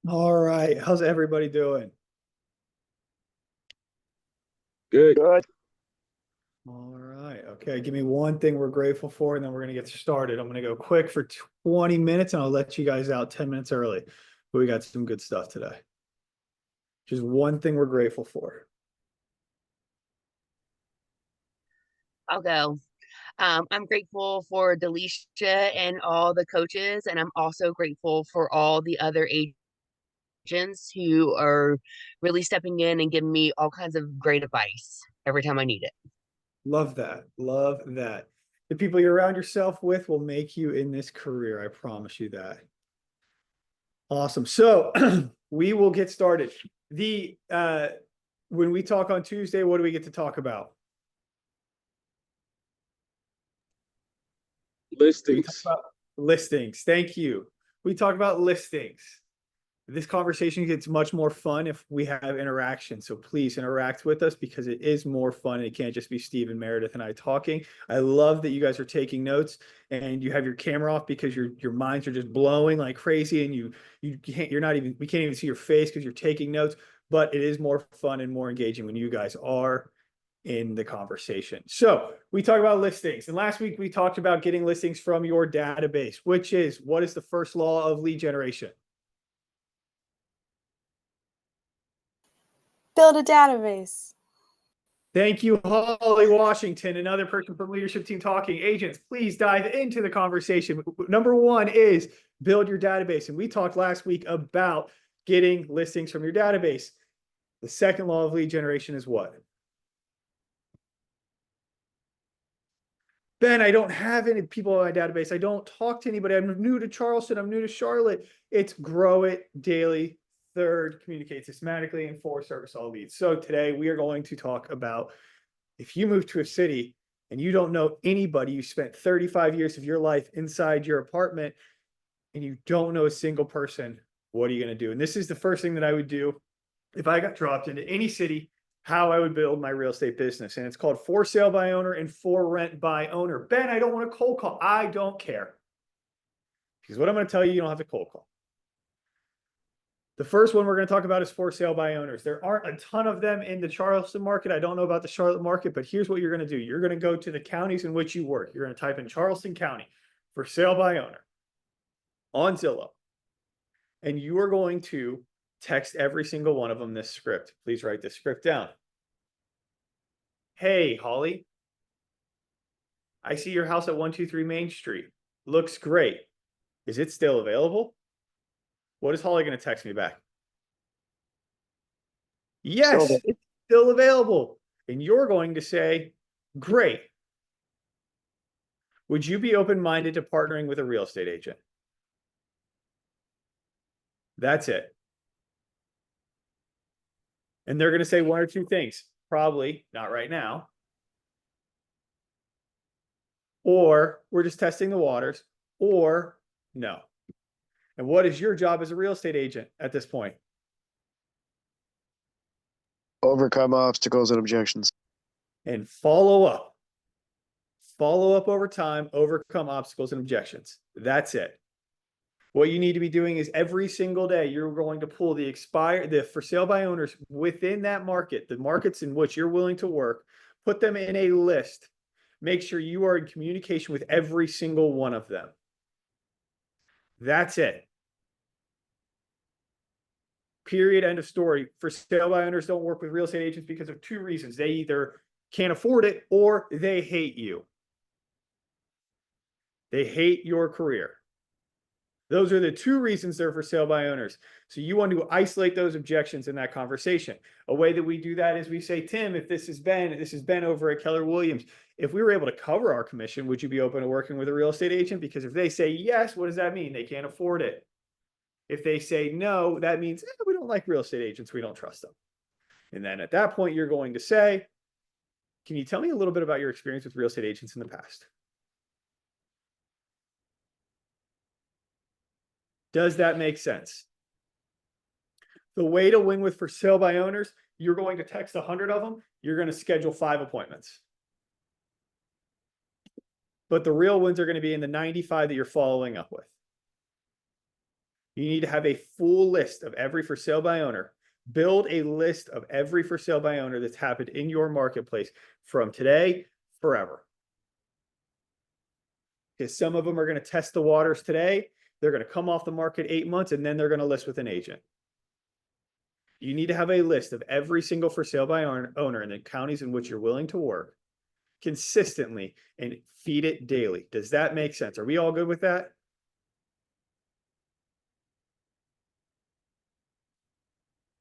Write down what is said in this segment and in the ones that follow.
All right. How's everybody doing? Good. Good. All right. Okay. Give me one thing we're grateful for, and then we're going to get started. I'm going to go quick for 20 minutes, and I'll let you guys out 10 minutes early. But we got some good stuff today. Just one thing we're grateful for. I'll go. I'm grateful for Delisha and all the coaches, and I'm also grateful for all the other agents who are really stepping in and giving me all kinds of great advice every time I need it. Love that. Love that. The people you surround yourself with will make you in this career. I promise you that. Awesome. So we will get started. The when we talk on Tuesday, what do we get to talk about? We talk Listings. about listings. Thank you. We talk about listings. This conversation gets much more fun if we have interaction. So please interact with us because it is more fun. It can't just be Steve and Meredith and I talking. I love that you guys are taking notes and you have your camera off because your minds are just blowing like crazy and you can't we can't even see your face because you're taking notes. But it is more fun and more engaging when you guys are in the conversation. So we talk about listings. And last week we talked about getting listings from your database, which is what is the first law of lead generation? Build a database. Thank you, Holly Washington, another person from Leadership Team Talking. Agents, please dive into the conversation. Number one is build your database. And we talked last week about getting listings from your database. The second law of lead generation is what? Ben, I don't have any people in my database. I don't talk to anybody. I'm new to Charleston. I'm new to Charlotte. It's grow it daily. Third, communicate systematically. And four, service all leads. So today we are going to talk about if you move to a city and you don't know anybody, you spent 35 years of your life inside your apartment and you don't know a single person, what are you going to do? And this is the first thing that I would do if I got dropped into any city, how I would build my real estate business. And it's called for sale by owner and for rent by owner. Ben, I don't want to cold call. I don't care. Because what I'm going to tell you, you don't have to cold call. The first one we're going to talk about is for sale by owners. There aren't a ton of them in the Charleston market. I don't know about the Charlotte market, but here's what you're going to do. You're going to go to the counties in which you work. You're going to type in Charleston County for sale by owner on Zillow. And you are going to text every single one of them this script. Please write this script down. Hey, Holly, I see your house at 123 Main Street. Looks great. Is it still available? What is Holly going to text me back? Yes, it's still available. And you're going to say, great. Would you be open-minded to partnering with a real estate agent? That's it. And they're going to say one or two things. Probably not right now. Or we're just testing the waters. Or no. And what is your job as a real estate agent at this point? Overcome obstacles and objections. And follow up. Follow up over time, overcome obstacles and objections. That's it. What you need to be doing is every single day, you're going to pull the for sale by owners within that market, the markets in which you're willing to work, put them in a list. Make sure you are in communication with every single one of them. That's it. Period. End of story. For sale by owners don't work with real estate agents because of two reasons. They either can't afford it or they hate you. They hate your career. Those are the two reasons they're for sale by owners. So you want to isolate those objections in that conversation. A way that we do that is we say, Tim, if this is Ben over at Keller Williams. If we were able to cover our commission, would you be open to working with a real estate agent? Because if they say yes, what does that mean? They can't afford it. If they say no, that means we don't like real estate agents. We don't trust them. And then at that point, you're going to say, can you tell me a little bit about your experience with real estate agents in the past? Does that make sense? The way to win with for sale by owners, you're going to text 100 of them. You're going to schedule 5 appointments. But the real wins are going to be in the 95 that you're following up with. You need to have a full list of every for sale by owner. Build a list of every for sale by owner that's happened in your marketplace from today forever. Because some of them are going to test the waters today. They're going to come off the market 8 months, and then they're going to list with an agent. You need to have a list of every single for sale by owner in the counties in which you're willing to work consistently and feed it daily. Does that make sense? Are we all good with that?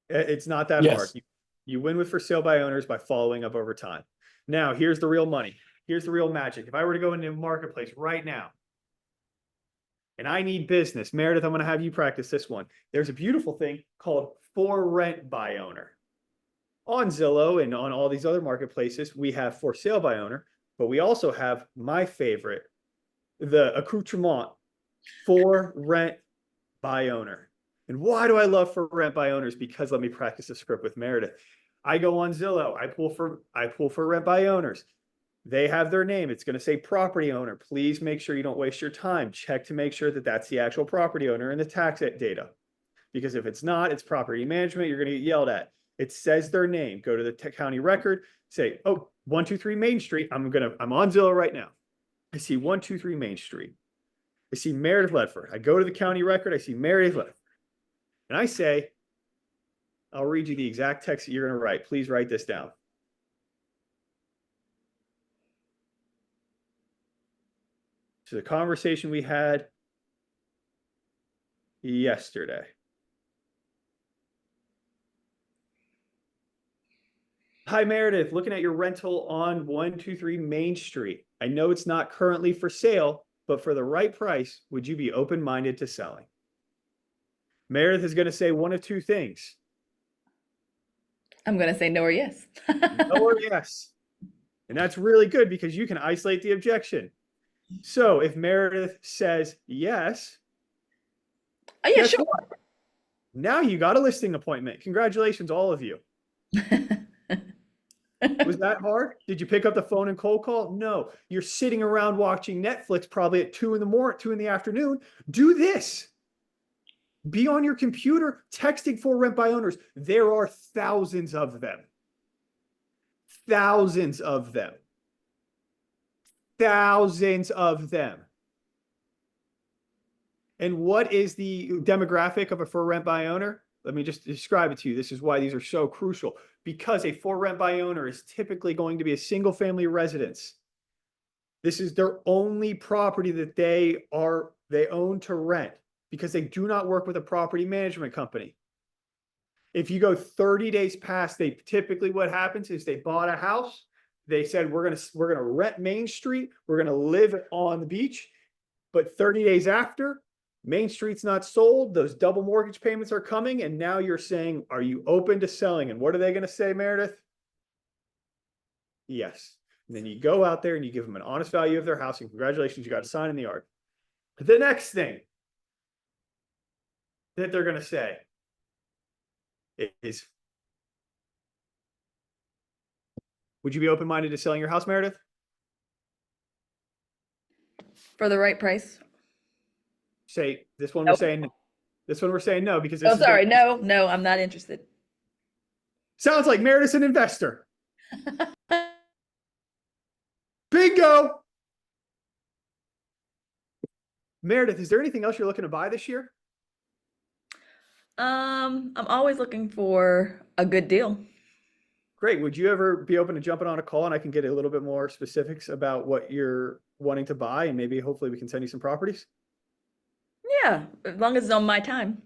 It's not that hard. Yes. You win with for sale by owners by following up over time. Now, here's the real money. Here's the real magic. If I were to go into a marketplace right now and I need business, Meredith, I'm going to have you practice this one. There's a beautiful thing called for rent by owner. On Zillow and on all these other marketplaces, we have for sale by owner, but we also have my favorite, the accoutrement for rent by owner. And why do I love for rent by owners? Because let me practice the script with Meredith. I go on Zillow, I pull for rent by owners. They have their name. It's going to say property owner. Please make sure you don't waste your time. Check to make sure that that's the actual property owner in the tax data. Because if it's not, it's property management. You're going to get yelled at. It says their name. Go to the county record. Say, oh, 123 Main Street. I'm on Zillow right now. I see 123 Main Street. I see Meredith Ledford. I go to the county record. I see Meredith Ledford. And I say, I'll read you the exact text that you're going to write. Please write this down. So the conversation we had yesterday. Hi, Meredith. Looking at your rental on 123 Main Street. I know it's not currently for sale, but for the right price, would you be open-minded to selling? Meredith is going to say one of two things. I'm going to say no or yes. No or yes. And that's really good because you can isolate the objection. So if Meredith says yes, Oh, yeah, guess sure. what? Now you got a listing appointment. Congratulations, all of you. Was that hard? Did you pick up the phone and cold call? No. You're sitting around watching Netflix probably at 2 in the afternoon. Do this. Be on your computer texting for rent by owners. There are thousands of them. Thousands of them. Thousands of them. And what is the demographic of a for rent by owner? Let me just describe it to you. This is why these are so crucial. Because a for rent by owner is typically going to be a single family residence. This is their only property that they own to rent because they do not work with a property management company. If you go 30 days past, they typically what happens is they bought a house. They said, we're gonna rent Main Street. We're gonna live on the beach. But 30 days after, Main Street's not sold. Those double mortgage payments are coming. And now you're saying, are you open to selling? And what are they going to say, Meredith? Yes. And then you go out there and you give them an honest value of their house. And congratulations, you got a sign in the yard. The next thing that they're going to say is, would you be open-minded to selling your house, Meredith? For the right price. Say this one. Nope. We're saying no because this Oh, is sorry. No, I'm not interested. Sounds like Meredith's an investor. Bingo. Meredith, is there anything else you're looking to buy this year? I'm always looking for a good deal. Great. Would you ever be open to jumping on a call and I can get a little bit more specifics about what you're wanting to buy and maybe hopefully we can send you some properties? Yeah, as long as it's on my time.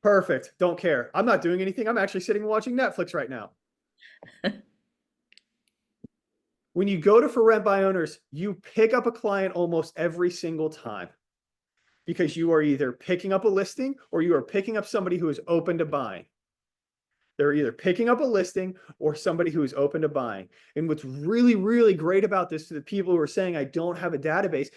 Perfect. Don't care. I'm not doing anything. I'm actually sitting and watching Netflix right now. When you go to for rent by owners, you pick up a client almost every single time because you are either picking up a listing or you are picking up somebody who is open to buying. They're either picking up a listing or somebody who is open to buying. And what's really, really great about this to the people who are saying, I don't have a database,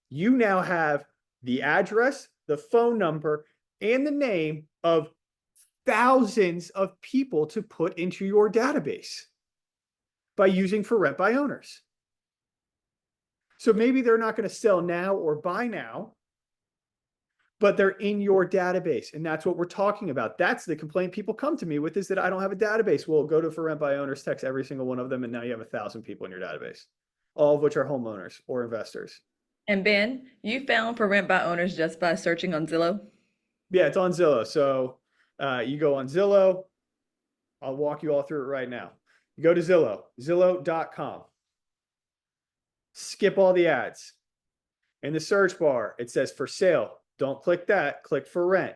you now have the address, the phone number, and the name of thousands of people to put into your database by using for rent by owners. So maybe they're not going to sell now or buy now, but they're in your database. And that's what we're talking about. That's the complaint people come to me with, is that I don't have a database. Well, go to For Rent by Owners, text every single one of them, and now you have 1,000 people in your database, all of which are homeowners or investors. And Ben, you found For Rent by Owners just by searching on Zillow? Yeah, it's on Zillow. So you go on Zillow. I'll walk you all through it right now. You go to Zillow, Zillow.com. Skip all the ads. In the search bar, it says for sale. Don't click that. Click for rent.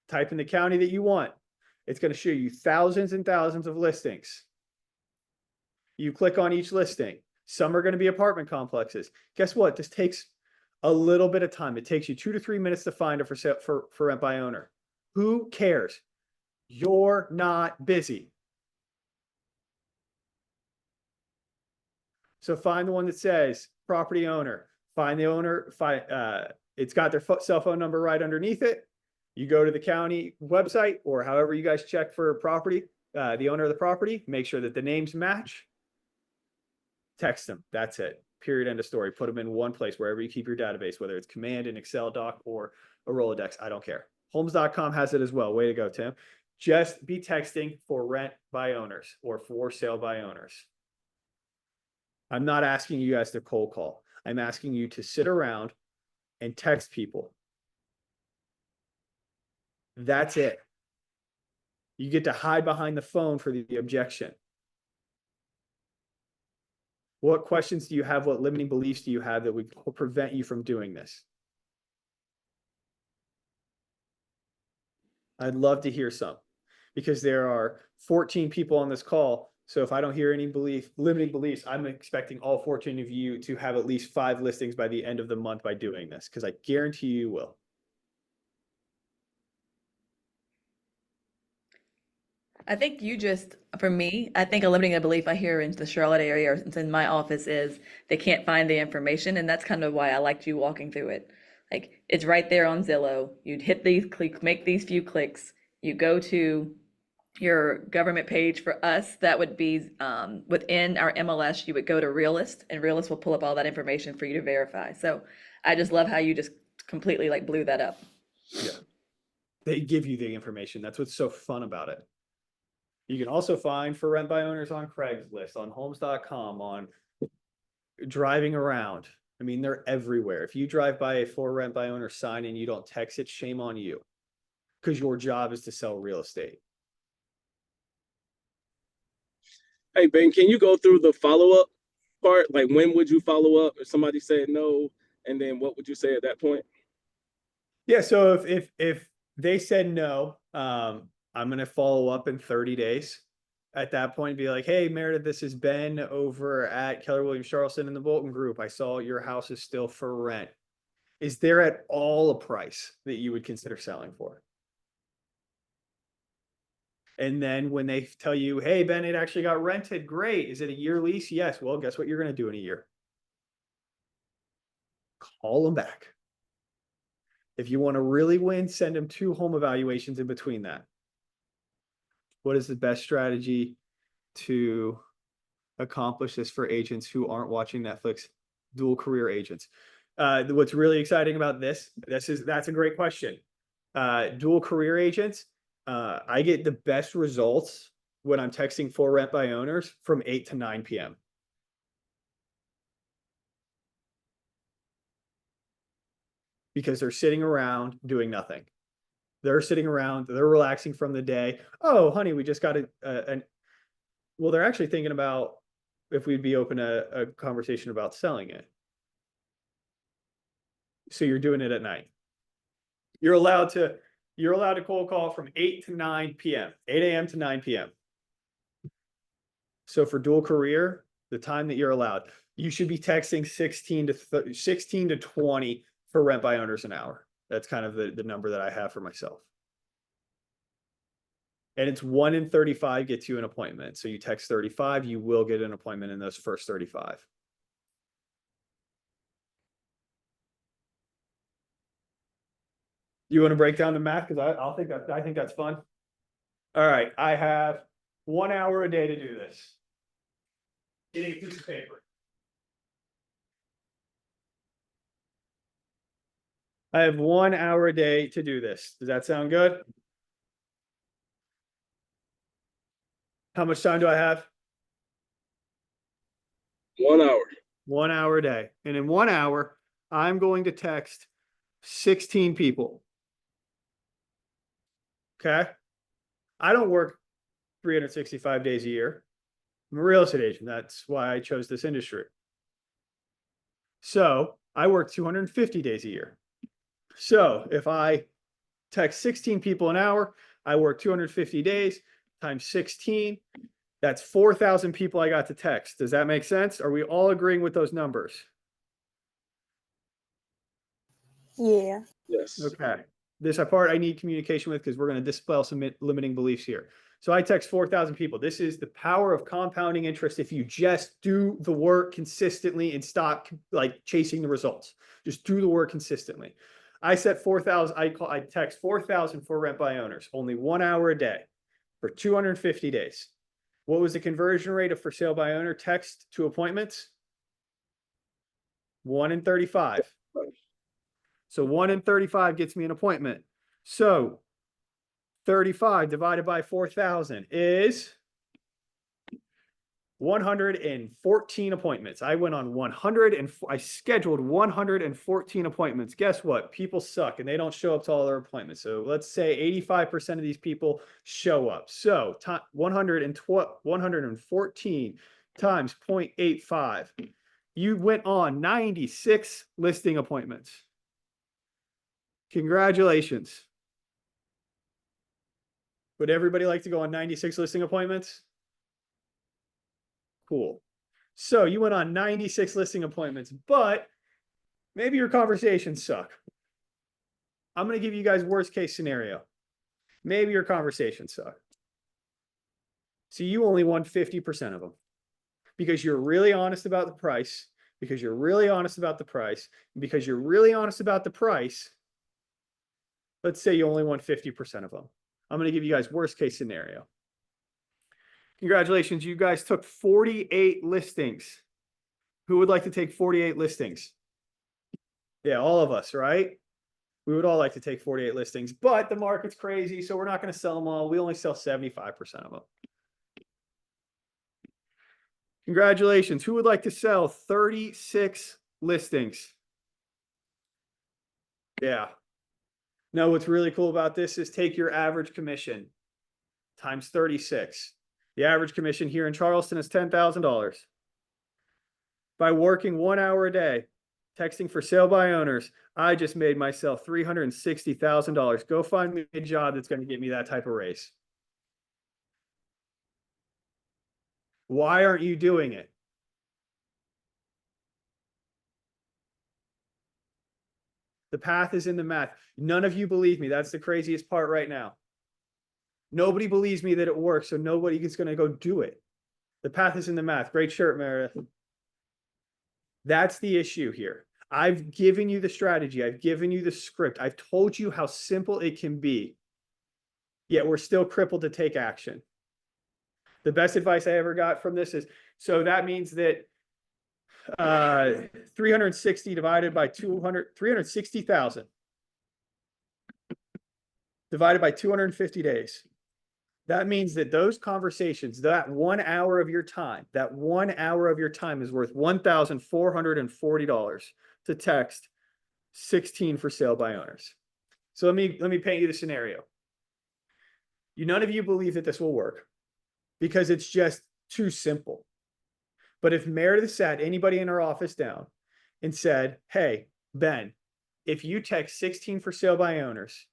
Type in the county that you want. It's going to show you thousands and thousands of listings. You click on each listing. Some are going to be apartment complexes. Guess what? This takes a little bit of time. It takes you 2 to 3 minutes to find a for rent by owner. Who cares? You're not busy. So find the one that says property owner. Find the owner. It's got their cell phone number right underneath it. You go to the county website, or however you guys check for property, the owner of the property. Make sure that the names match. Text them. That's it. Period. End of story. Put them in one place, wherever you keep your database, whether it's Command, an Excel doc, or a Rolodex. I don't care. Homes.com has it as well. Way to go, Tim. Just be texting for rent by owners or for sale by owners. I'm not asking you guys to cold call. I'm asking you to sit around and text people. That's it. You get to hide behind the phone for the objection. What questions do you have? What limiting beliefs do you have that would prevent you from doing this? I'd love to hear some, because there are 14 people on this call. So if I don't hear any limiting beliefs, I'm expecting all 14 of you to have at least 5 listings by the end of the month by doing this, because I guarantee you will. I think for me, I think a limiting belief I hear in the Charlotte area or in my office is they can't find the information. And that's kind of why I liked you walking through it. Like, it's right there on Zillow. You'd hit these clicks, make these few clicks. You go to your government page. For us, that would be within our MLS, you would go to Realist, and Realist will pull up all that information for you to verify. So I just love how you just completely like blew that up. Yeah. They give you the information. That's what's so fun about it. You can also find for rent by owners on Craigslist, on homes.com, on driving around. I mean, they're everywhere. If you drive by a for rent by owner sign and you don't text it, shame on you, because your job is to sell real estate. Hey, Ben, can you go through the follow-up part? Like, when would you follow up if somebody said no? And then what would you say at that point? Yeah, so if they said no, I'm going to follow up in 30 days. At that point, be like, hey, Meredith, this is Ben over at Keller Williams Charleston in the Bolton Group. I saw your house is still for rent. Is there at all a price that you would consider selling for? And then when they tell you, hey, Ben, it actually got rented. Great. Is it a year lease? Yes. Well, guess what you're going to do in a year? Call them back. If you want to really win, send them 2 home evaluations in between that. What is the best strategy to accomplish this for agents who aren't watching Netflix? Dual career agents. What's really exciting about that's a great question. Dual career agents, I get the best results when I'm texting for rent by owners from 8 to 9 p.m. Because they're sitting around doing nothing. They're sitting around, they're relaxing from the day. Oh, honey, we just got well, they're actually thinking about if we'd be open a conversation about selling it. So you're doing it at night. You're allowed to cold call from 8 to 9 p.m., 8 a.m. to 9 p.m. So for dual career, the time that you're allowed, you should be texting 16 to 20 for rent by owners an hour. That's kind of the number that I have for myself. And it's 1 in 35 gets you an appointment. So you text 35, you will get an appointment in those first 35. You want to break down the math? Because I think that's fun. All right, I have 1 hour a day to do this. Get a piece of paper. I have 1 hour a day to do this. Does that sound good? How much time do I have? 1 hour. 1 hour a day. And in 1 hour, I'm going to text 16 people. Okay. I don't work 365 days a year. I'm a real estate agent. That's why I chose this industry. So I work 250 days a year. So if I text 16 people an hour, I work 250 days times 16. That's 4,000 people I got to text. Does that make sense? Are we all agreeing with those numbers? Yeah. Yes. Okay. This part I need communication with because we're going to dispel some limiting beliefs here. So I text 4,000 people. This is the power of compounding interest if you just do the work consistently and stop like chasing the results. Just do the work consistently. I set 4,000. I text 4,000 for rent by owners, only 1 hour a day for 250 days. What was the conversion rate of for sale by owner text to appointments? 1 in 35. So 1 in 35 gets me an appointment. So 35 divided by 4,000 is 114 appointments. I went on 100 and I scheduled 114 appointments. Guess what? People suck and they don't show up to all their appointments. So let's say 85% of these people show up. So 114 times 0.85. You went on 96 listing appointments. Congratulations. Would everybody like to go on 96 listing appointments? Cool. So you went on 96 listing appointments, but maybe your conversations suck. I'm going to give you guys worst case scenario. Maybe your conversations suck. So you only won 50% of them because you're really honest about the price, because you're really honest about the price, because you're really honest about the price. Let's say you only won 50% of them. I'm going to give you guys worst case scenario. Congratulations, you guys took 48 listings. Who would like to take 48 listings? Yeah, all of us, right? We would all like to take 48 listings, but the market's crazy, so we're not going to sell them all. We only sell 75% of them. Congratulations. Who would like to sell 36 listings? Yeah. Now, what's really cool about this is take your average commission times 36. The average commission here in Charleston is $10,000. By working 1 hour a day, texting for sale by owners, I just made myself $360,000. Go find me a job that's going to get me that type of raise. Why aren't you doing it? The path is in the math. None of you believe me. That's the craziest part right now. Nobody believes me that it works, so nobody is going to go do it. The path is in the math. Great shirt, Meredith. That's the issue here. I've given you the strategy. I've given you the script. I've told you how simple it can be. Yet we're still crippled to take action. The best advice I ever got from this is, so that means that 360 divided by 360,000 divided by 250 days. That means that those conversations, that 1 hour of your time, that 1 hour of your time is worth $1,440 to text 16 for sale by owners. So let me paint you the scenario. None of you believe that this will work because it's just too simple. But if Meredith sat anybody in her office down and said, hey, Ben, if you text 16 for sale by owners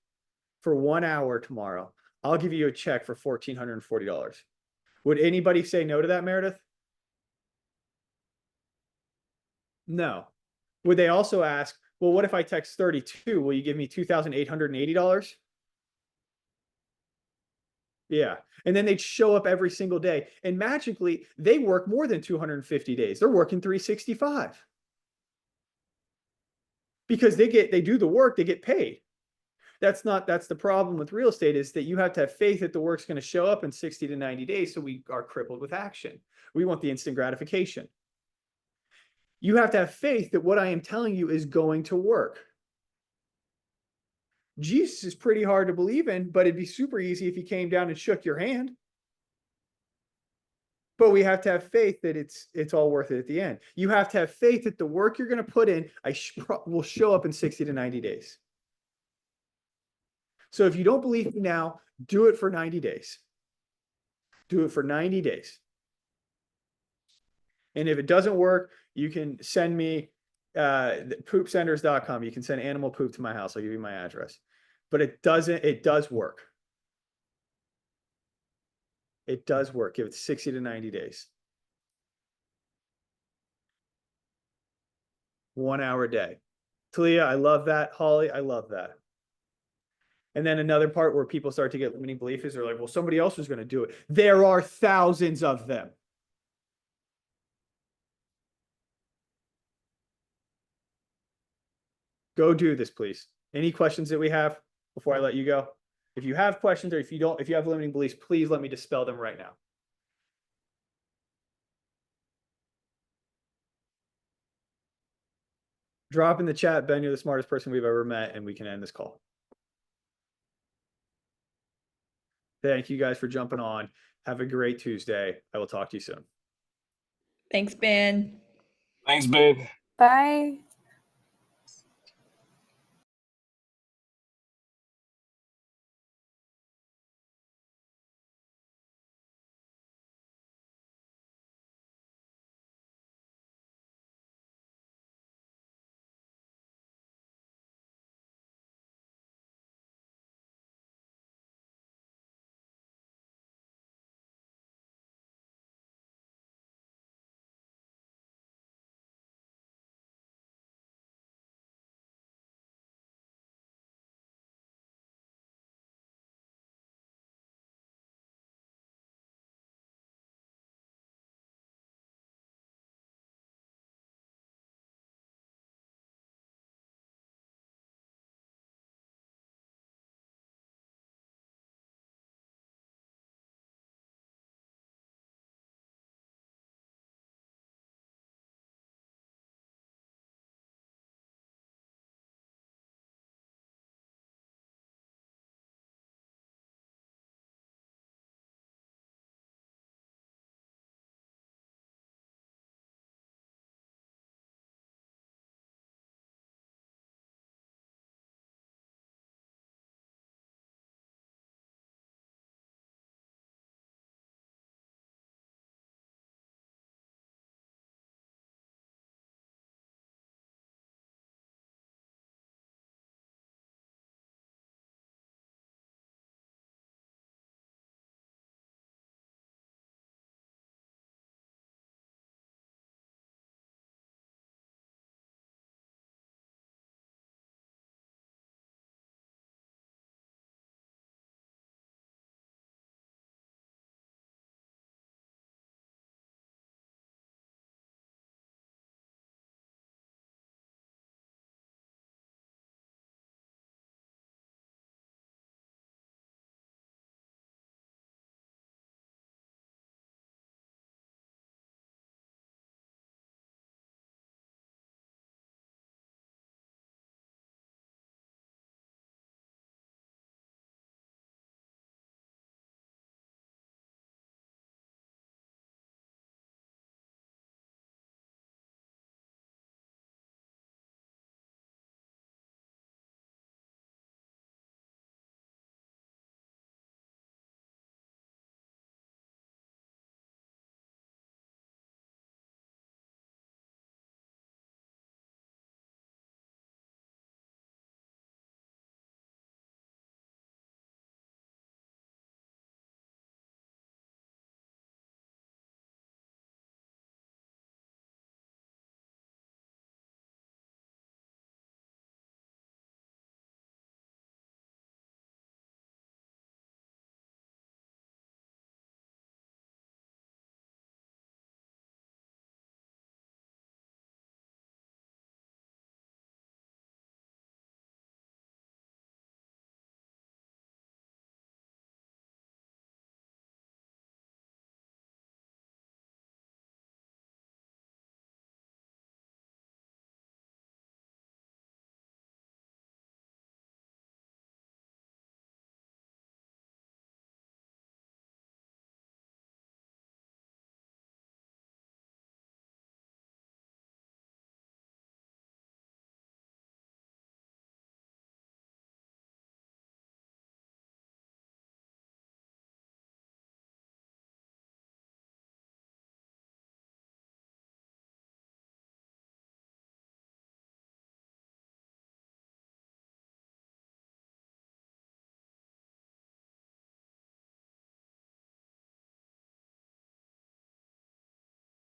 for 1 hour tomorrow, I'll give you a check for $1,440. Would anybody say no to that, Meredith? No. Would they also ask, well, what if I text 32? Will you give me $2,880? Yeah. And then they'd show up every single day. And magically, they work more than 250 days. They're working 365. Because they do the work, they get paid. That's the problem with real estate, is that you have to have faith that the work's going to show up in 60 to 90 days. So we are crippled with action. We want the instant gratification. You have to have faith that what I am telling you is going to work. Jesus is pretty hard to believe in, but it'd be super easy if he came down and shook your hand. But we have to have faith that it's all worth it at the end. You have to have faith that the work you're going to put in will show up in 60 to 90 days. So if you don't believe me now, do it for 90 days. Do it for 90 days. And if it doesn't work, you can send me poopsenders.com. You can send animal poop to my house. I'll give you my address. But it does work. It does work. Give it 60 to 90 days. 1 hour a day. Talia, I love that. Holly, I love that. And then another part where people start to get limiting beliefs is they're like, well, somebody else is going to do it. There are thousands of them. Go do this, please. Any questions that we have before I let you go? If you have questions or if you have limiting beliefs, please let me dispel them right now. Drop in the chat, Ben, you're the smartest person we've ever met, and we can end this call. Thank you guys for jumping on. Have a great Tuesday. I will talk to you soon. Thanks, Ben. Thanks, Ben. Bye.